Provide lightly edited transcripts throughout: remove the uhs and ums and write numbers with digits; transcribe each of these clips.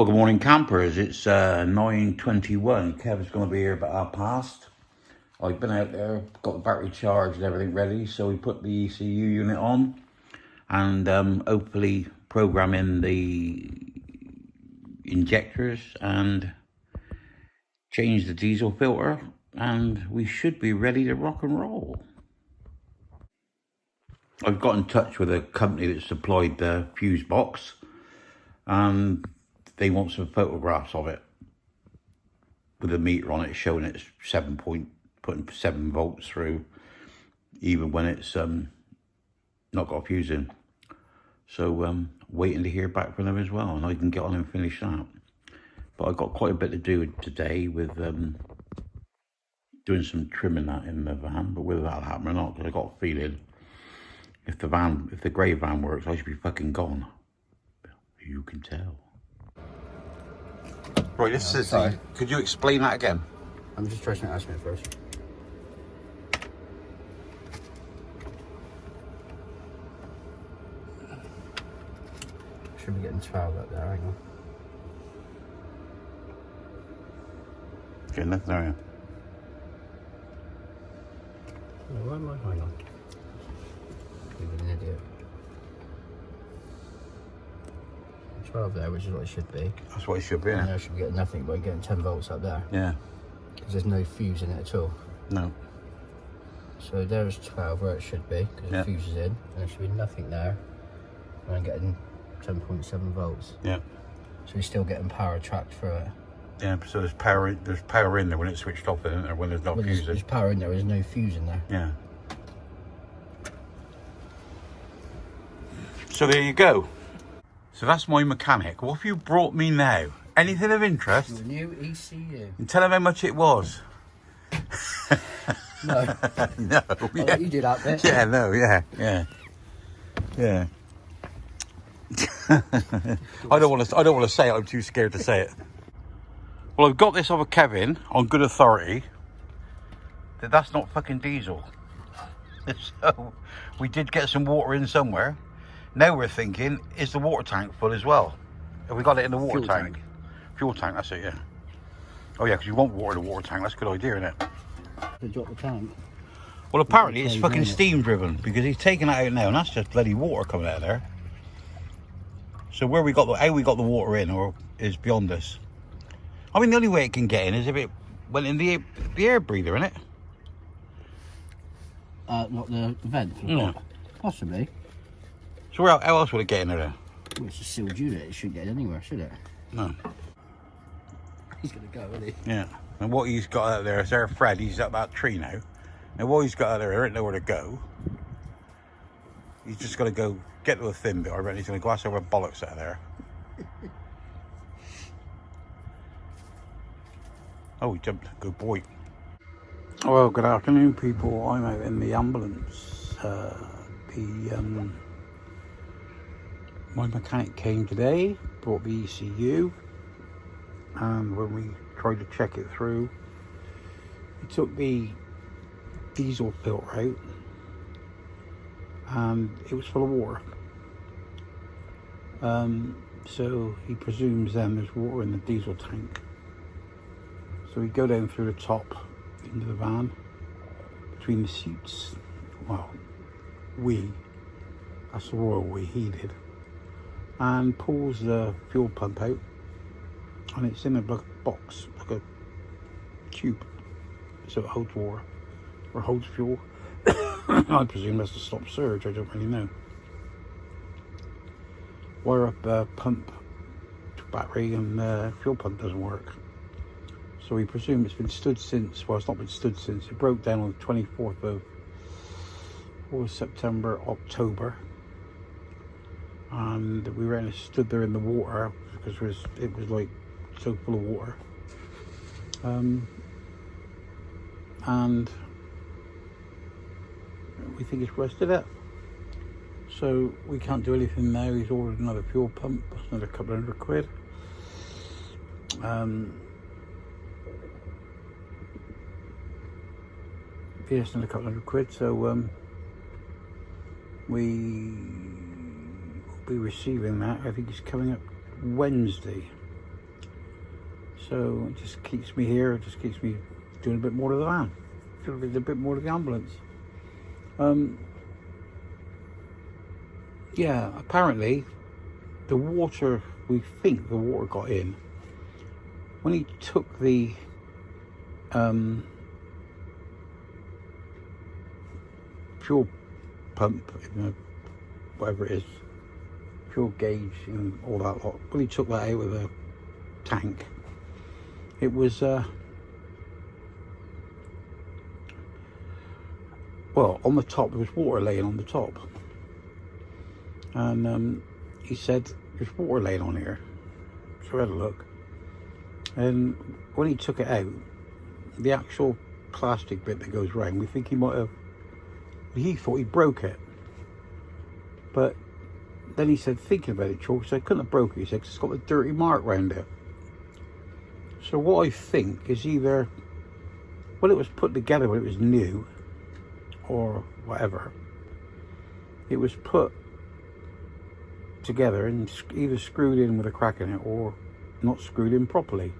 Well, good morning, campers. It's 9:21. Kevin's going to be here about 1:30. I've been out there, got the battery charged and everything ready, so we put the ECU unit on and hopefully program in the injectors and change the diesel filter, and we should be ready to rock and roll. I've got in touch with a company that supplied the fuse box, and they want some photographs of it with a meter on it showing it's putting 7 volts through, even when it's not got a fuse in. So waiting to hear back from them as well, and I can get on and finish that. But I've got quite a bit to do today with doing some trimming that in the van. But whether that'll happen or not, because I got a feeling if the grey van works, I should be fucking gone. You can tell. Right, this is. Could you explain that again? I'm just trying to ask me first. Should be getting 12 up there, hang on. Getting nothing, are you? No, where am I? Hang on. You're an idiot. 12 there, which is what it should be. That's what it should be, And yeah. I should be getting nothing by getting 10 volts up there. Yeah. Because there's no fuse in it at all. No. So there's 12 where it should be, because the fuse is in. And there should be nothing there. And I'm getting 10.7 volts. Yeah. So you're still getting power tracked through it. Yeah, so there's power in there when it's switched off, isn't there? When there's no fuse in. There's power in there, there's no fuse in there. Yeah. So there you go. So that's my mechanic. What have you brought me now? Anything of interest? The new ECU. And tell him how much it was. No. No. Yeah. You do that bit. Yeah, no, yeah. I don't want to say it. I'm too scared to say it. Well, I've got this off of Kevin on good authority that that's not fucking diesel. So we did get some water in somewhere. Now we're thinking, is the water tank full as well? Have we got it in the water tank? Fuel tank, that's it, yeah. Oh yeah, because you want water in the water tank. That's a good idea, isn't it? To drop the tank. Well, apparently it's fucking steam driven, because he's taking it out now, and that's just bloody water coming out of there. So how we got the water in, or is beyond us. I mean, the only way it can get in is if it went in the air breather, innit? Not the vent? No. Possibly. So how else would it get in there? Well, it's a sealed unit. It shouldn't get anywhere, should it? No. He's going to go, isn't he? Yeah. And what he's got out there is there, Fred, he's up that tree now. And what he's got out there ain't nowhere to go. He's just got to go get to the thin bit, I reckon he's going to glass over bollocks out of there. Oh, he jumped. Good boy. Well, good afternoon, people. I'm out in the ambulance. My mechanic came today, brought the ECU, and when we tried to check it through, he took the diesel filter out, and it was full of water. So he presumes then there's water in the diesel tank. So we go down through the top into the van, between the seats. Well, that's the royal we, he did, and pulls the fuel pump out, and it's in a box, like a tube, so it holds water, or holds fuel. I presume that's to stop surge, I don't really know. Wire up pump to battery, and fuel pump doesn't work. So we presume it's been stood since, well, it's not been stood since, it broke down on the 24th of September, October. And we ran stood there in the water because it was like so full of water. And we think it's rusted up. So we can't do anything now. He's ordered another fuel pump, another couple of £100. Yes, another couple of £100. So we will be receiving that. I think it's coming up Wednesday. So it just keeps me here. It just keeps me doing a bit more to the van, doing a bit more to the ambulance. Yeah, apparently the water, we think the water got in when he took the fuel pump, whatever it is, fuel gauge and all that lot. When he took that out of the tank, it was well, on the top there was water laying on the top, and he said there's water laying on here. So I had a look, and when he took it out, the actual plastic bit that goes round, we think he might have, he thought he broke it, but then he said, thinking about it, George, so I couldn't have broke it. He said, 'cause it's got a dirty mark round it. So what I think is either when it was put together, when it was new or whatever, it was put together and either screwed in with a crack in it or not screwed in properly.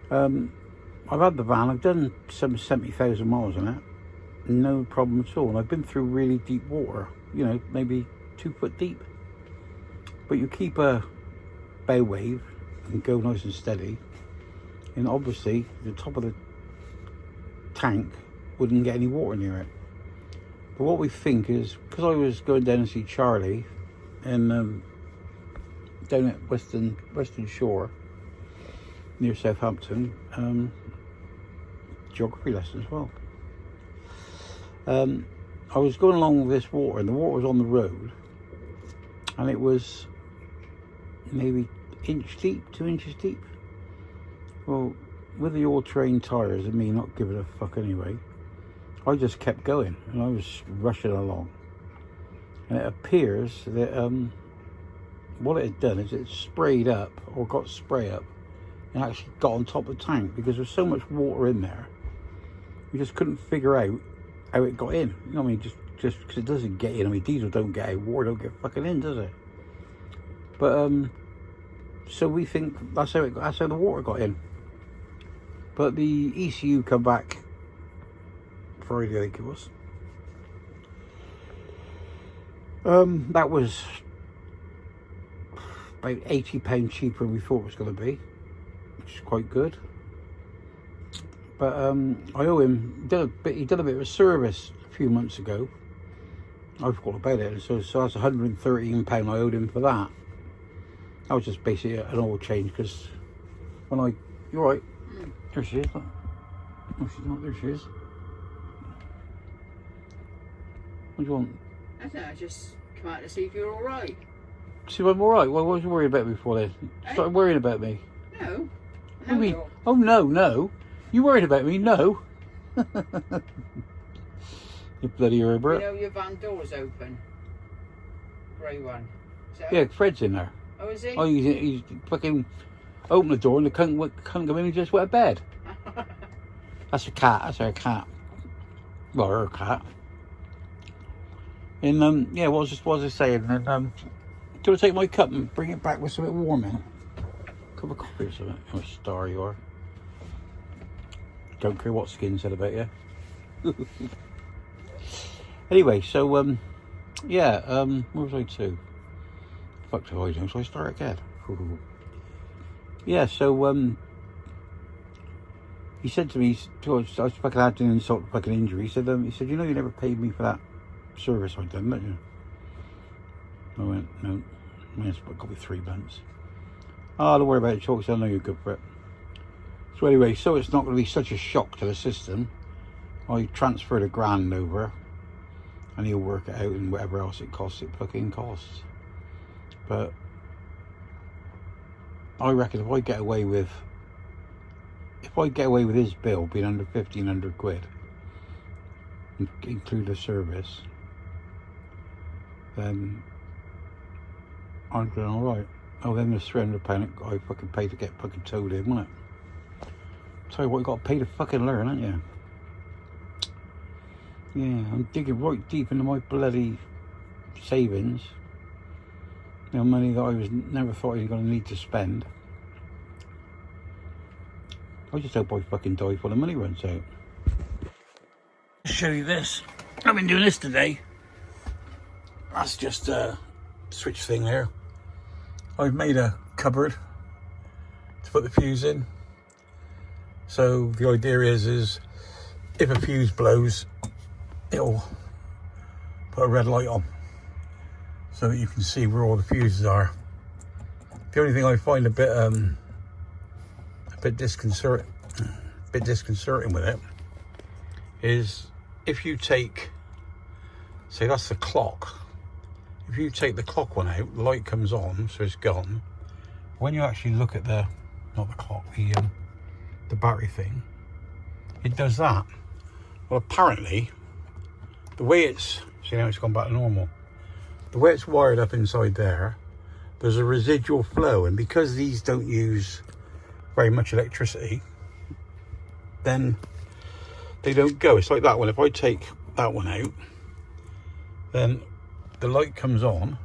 I've had the van, I've done some 70,000 miles on it, no problem at all, and I've been through really deep water, you know, maybe 2 foot deep, but you keep a bow wave and go nice and steady, and obviously the top of the tank wouldn't get any water near it. But what we think is, because I was going down to see Charlie and down at Western Shore near Southampton, geography lesson as well. I was going along with this water, and the water was on the road, and it was maybe inch deep, 2 inches deep. Well, with the all-terrain tyres and me not giving a fuck anyway, I just kept going, and I was rushing along. And it appears that what it had done is it sprayed up, or got spray up, and actually got on top of the tank, because there's so much water in there. We just couldn't figure out how it got in. You know what I mean? Just because it doesn't get in. I mean, diesel don't get out, water don't get fucking in, does it? But so we think that's how the water got in. But the ECU come back Friday, I think it was. That was about £80 cheaper than we thought it was going to be, which is quite good. But I owe him. He did a bit of a service a few months ago. I forgot about it. So that's £113 I owed him for that. That was just basically an oil change, because when you're right. There she is. Look. No, she's not. There she is. What do you want? I don't know, I just come out to see if you're all right. See if I'm all right. Well, what was you worried about me for then? You started worrying about me. No. What do you mean? Oh, no. You worried about me? No. You bloody Herbert. You know your van door's open. Grey one. Yeah, Fred's in there. Oh, is he? Oh, he's fucking opened the door and the cunt come in and just went to bed. That's a cat. That's her cat. Well, her cat. And yeah, what was I saying? And do I take my cup and bring it back with something warm in? Cup of coffee or something. Oh, star you are. Don't care what Skin said about you. Anyway, so yeah, where was I to? Fuck do I know? So I start again. Yeah, so he said to me, I was fucking had an insult, fucking injury. He said, you know, you never paid me for that service I'd done, didn't you? I went, no. It's got me 3 months. Oh, don't worry about it, Chalks. I know you're good for it. So anyway, so it's not going to be such a shock to the system, I transferred £1,000 over, and he'll work it out, and whatever else it costs, it fucking costs. But I reckon if I get away with his bill being under 1,500 quid, include the service, then I'm doing all right. Oh, then there's £300 I fucking paid to get fucking towed in, wasn't it? Tell you what, you got to pay to fucking learn, haven't you? Yeah, I'm digging right deep into my bloody savings. You know, money that I never thought I was going to need to spend. I just hope I fucking die before the money runs out. I'll show you this. I've been doing this today. That's just a switch thing there. I've made a cupboard to put the fuse in. So the idea is if a fuse blows, it'll put a red light on so that you can see where all the fuses are. The only thing I find a bit disconcerting with it is if you take, say that's the clock. If you take the clock one out, the light comes on, so it's gone. When you actually look at the, not the clock, the battery thing, it does that. Well, apparently, the way it's, see now it's gone back to normal. The way it's wired up inside there, there's a residual flow, and because these don't use very much electricity, then they don't go. It's like that one. If I take that one out, then the light comes on,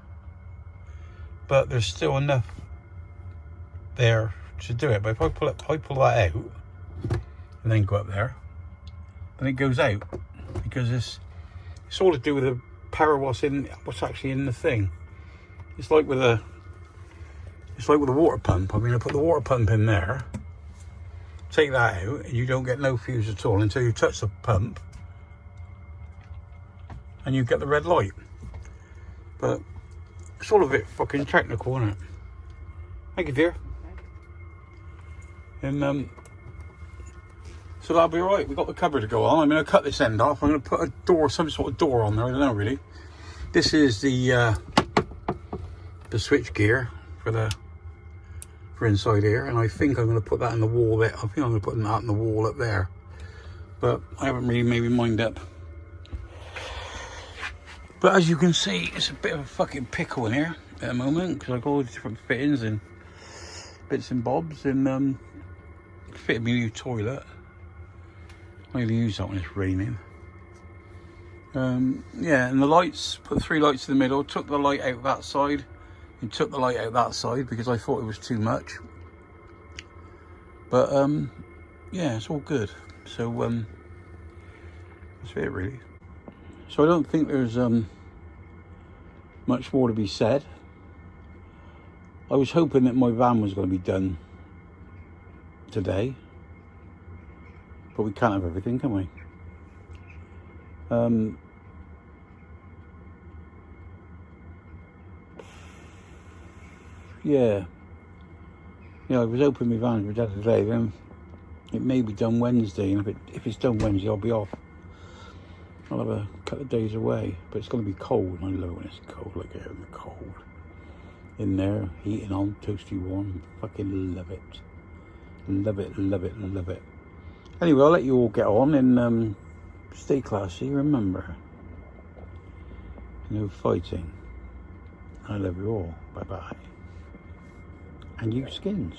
but there's still enough there to do it. But if I pull that out and then go up there, then it goes out, because it's all to do with the power what's actually in the thing. It's like with a water pump. I mean, I put the water pump in there, take that out, and you don't get no fuse at all until you touch the pump and you get the red light. But it's all a bit fucking technical, isn't it? Thank you, dear. And so that'll be all right. We've got the cover to go on. I'm going to cut this end off. I'm going to put a door, some sort of door on there. I don't know really. This is the switch gear for inside here, and I think I'm going to put that in the wall there. I think I'm going to put that in the wall up there, but I haven't really made my mind up. But as you can see, it's a bit of a fucking pickle in here at the moment, because I've got all the different fittings and bits and bobs, and fitted me a new toilet. I only use that when it's raining. Yeah, and the lights, put 3 lights in the middle, took the light out that side, and took the light out that side because I thought it was too much. But yeah, it's all good. So that's it really. So I don't think there's much more to be said. I was hoping that my van was going to be done today, but we can't have everything, can we? Yeah, I was hoping my van would be done today. Then it may be done Wednesday, and if it's done Wednesday, I'll be off. I'll have a couple of days away, but it's going to be cold. I love when it's cold, like out in the cold. In there, heating on, toasty warm. Fucking love it. Love it, love it, love it. Anyway, I'll let you all get on and stay classy. Remember, no fighting. I love you all. Bye-bye. And you skins.